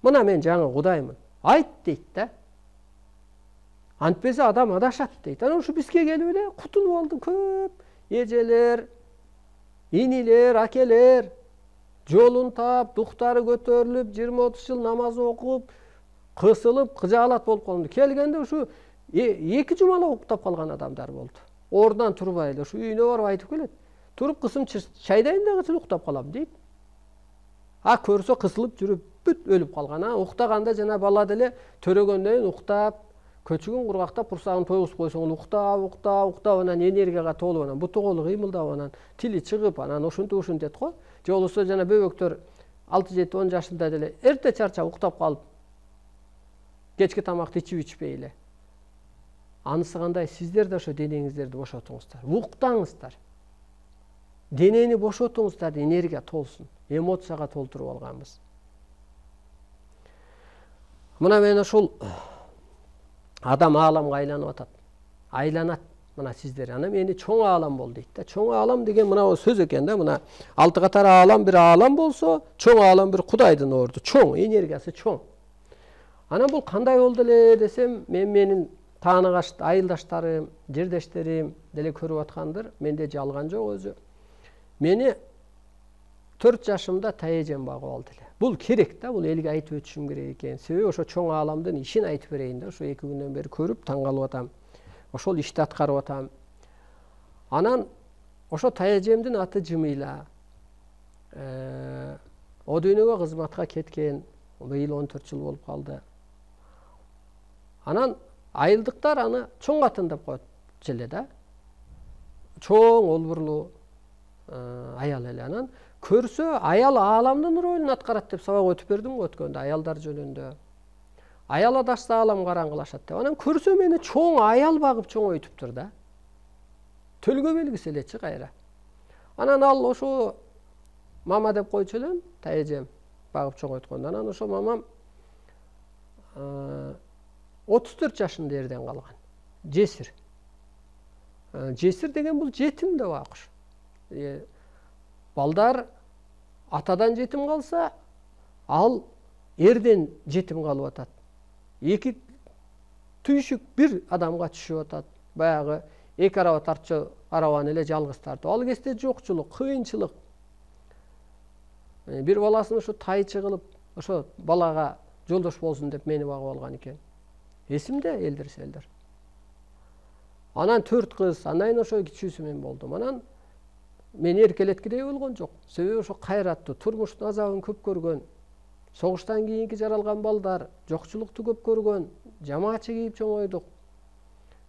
Мына мен жаңы Кудаймын. Айт дейт да. Антпесе адам адашат дейт. Анан ушу бизге келип эле кутулуп алды көп эжелер, инилер, акелер жолун таап, дуктары көтөрүлүп, 20-30 жыл намаз окуп, кысылып, кыжаалат болуп калды. Келгенде ушу 2 жумала уктап калган адамдар болду. Ордунан турбай эле ушу үйүнө барып айтып келет. Туруп кысым чайдайын дагы уктап калам дейт. Көрсө кысылып жүрүп бүт өлүп калган. Уктаганда жана бала деле төрөгөндөн уктап, көчүгүн кургактап, курсагын тойгузуп койсоң уктап, анан энергияга толуп, анан буту колу кыймылдап, анан тили чыгып, анан ушинтип го. Же болбосо жана бөбөктөр 6-7-10 жашында деле эрте чарчап уктап калып, кечки тамакты ичпей эле. Анысы кандай, сиздер да ошо денеңиздерди бошотуңуздар. Уктаңыздар. Денени бошотуңуздар, энергия толсун, эмоцияга толтуруп алганбыз. Мына мен ошол адам ааламга айланып атат. Айланат мына сиздер. Ана мени чоң аалам бол дейт да. Чоң аалам деген мына сөз экен да. Мына 6 катар аалам бир аалам болсо, чоң аалам бир Кудайдын орду. Чоң, энергиясы чоң. Анан бул кандай болду эле десем, менин тааныгаш айылдаштарым, жердештерим деле көрүп аткандыр. Менде жалган жок өзү. Мени 4 жашымда тайэжем багып алды эле. Бул керек да, бул элге айтып өтүшүм керек экен. Себеби ошо чоң ааламдын ишин айтып берейин да. Ошо 2 күндөн бери көрүп таң калып атам. Ошол ишти аткарып атам. Анан ошо тайэжемдин аты Жымыйла. О дүйнөгө кызматка кеткен. Быйыл 14 жыл болуп калды. Анан айылдыктар аны чоң атын деп коет эле да. Чоң олбурлуу аял эле. Анан көрсө аял ааламдын ролун аткарат деп сабак өтүп бердим го өткөндө аялдар жөнүндө. Аял адашса aalам караңгылашат деп. Анан көрсө мени чоң аял багып чоңойтуптур да. Төлгө белгиси элечи кайра. Анан ал ошо мама деп койчу элем, тайэжем багып чоңойткондо. Анан ошо мамам 34 жашында эрден калган. Жесир. Жесир деген бул жетим деп акыш. Балдар атадан жетим калса, ал эрден жетим калып атат. 2 түйшүк бир адамга түшүп атат. Баягы 2 араба тартчу арабаны эле жалгыз тартып. Ал кезде жокчулук, кыйынчылык. Бир баласын ошо тайчы кылып, ошо балага жолдош болсун деп мени багып алган экен. Эсимде элдер-селдер. Анан 4 кыз, андан ошо кичүүсү мен болдум. Анан мен эркелеткидей болгон жок. Себеби ошо кайраттуу, турмуштун азабын көп көргөн, согуштан кийинки жаралган балдар, жокчулукту көп көргөн, жамаачы кийип чоңойдук.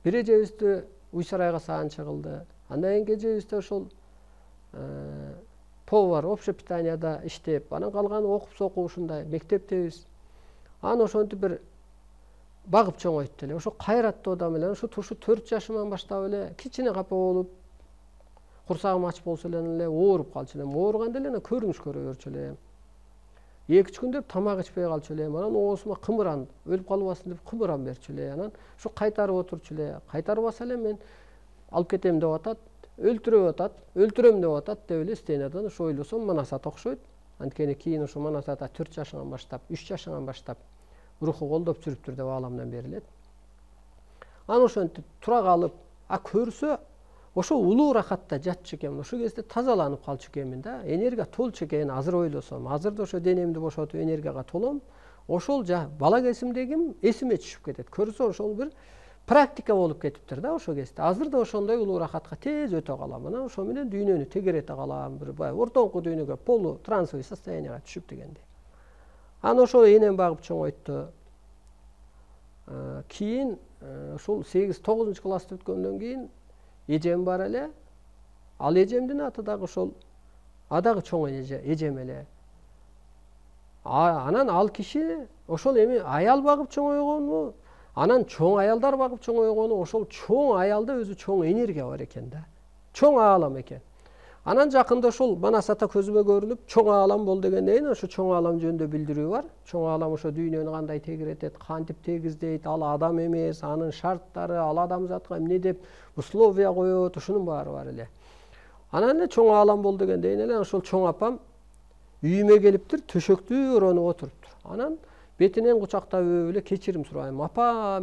Бир эжебизди Уй Сарайга саан чыгылды. Андан кийинки эжебизде ошол повар, общее питанияда иштеп, анан калганы окуп сокуп ушундай мектептебиз. Анан ошентип бир багып чоңойтты эле. Ошо кайраттуу адам эле. Ошо 4 жашыман баштап эле кичине капа болуп, курсагым ач болсо эле ооруп калчу элем. Ооруганда эле көрүнүш көрө берчү элем. 2-3 күндөп тамак ичпей калчу элем. Анан оозума кымыран, өлүп калбасын деп кымыран берчү эле. Анан ушу кайтарып отурчу эле. Кайтарбаса эле мен алып кетем деп атат, өлтүрөп атат, өлтүрөм деп атат деп эле стенадан ошо ойлосом Манасат окшойт. Анткени кийин ошо Манасата 4 жашыңан баштап, 3 жашыңан баштап руху колдоп жүрүптүр деп ааламдан берилет. Анан ошентип тура калып, көрсө ошо улуу рахатта жатчу экенмин. Ошол кезде тазаланып калчу экенмин да. Энергия толчу экен, азыр ойлосом. Азыр да ошо денемди бошотуп энергияга толом. Ошол бала кезимдегим эсиме түшүп кетет. Көрсө ошол бир практика болуп кетиптир да ошол кезде. Азыр да ошондой улуу рахатка тез өтө калам. Анан ошо менен дүйнөнү тегерете калам. Бир ортоңку дүйнөгө полу трансовый состоянияга түшүп дегендей. Анан ошо энем багып чоңойтты. Кийин ушул 8-9 класста өткөндөн кийин эжем бар эле. Ал эжемдин аты дагы ошол дагы чоң эжем эле. Анан ал киши ошол эми аял багып чоңойгону, анан чоң аялдар багып чоңойгону, ошол чоң аялда өзү чоң энергия бар экен да. Чоң аалам экен. Анан жакында ошол Манасата көзүмө көрүнүп, чоң аалам бол дегенден кийин ошо чоң аалам жөнүндө билдирүү бар. Чоң аалам ошо дүйнөнү кандай тегеретет, кантип тегиздейт, ал адам эмес, анын шарттары, ал адамзатка эмне деп условия коет, ушунун баары бар эле. Анан эле чоң аалам бол дегенден кийин эле ошол чоң апам үйүмө келиптир, төшөктү оронуп отуруптур. Анан бетинен кучактап эле кечирим сурайм. Апа,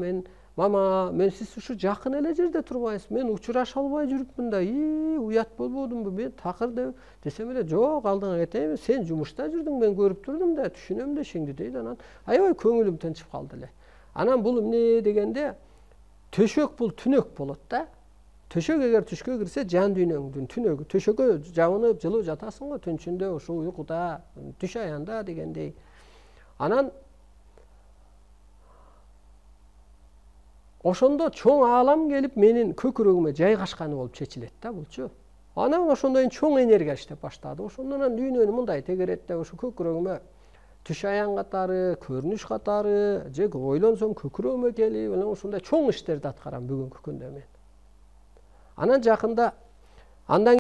мама, мен сиз ушу жакын эле жерде турбайсыз. Мен учураша албай жүрүпмүн да. Уят болбодумбу? Мен такыр десем эле, жок, алдыңа кетейин. Сен жумушта жүрдүң, мен көрүп турдум да, түшүнөм да ишиңди дейт. Анан аябай көңүлүм тынчып калды эле. Анан бул эмне дегенде, төшөк бул түнөк болот да. Төшөк эгер түшкө кирсе, жан дүйнөңдүн түнөгү. Төшөккө жабынып, жылуу жатасың го түн ичинде, ошо уйкуда, түш аянда дегендей. Анан ошондо чоң аалам келип менин көкүрөгүмө жайгашканы болуп чечилет да булчу. Анан ошондон кийин чоң энергия иштеп баштады. Ошондон анан дүйнөнү мындай тегеретте ошо көкүрөгүмө түш аян катары, көрүнүш катары, же ойлонсом көкүрөгүмө келип, анан ушундай чоң иштерди аткарам бүгүнкү күндө мен. Анан жакында андан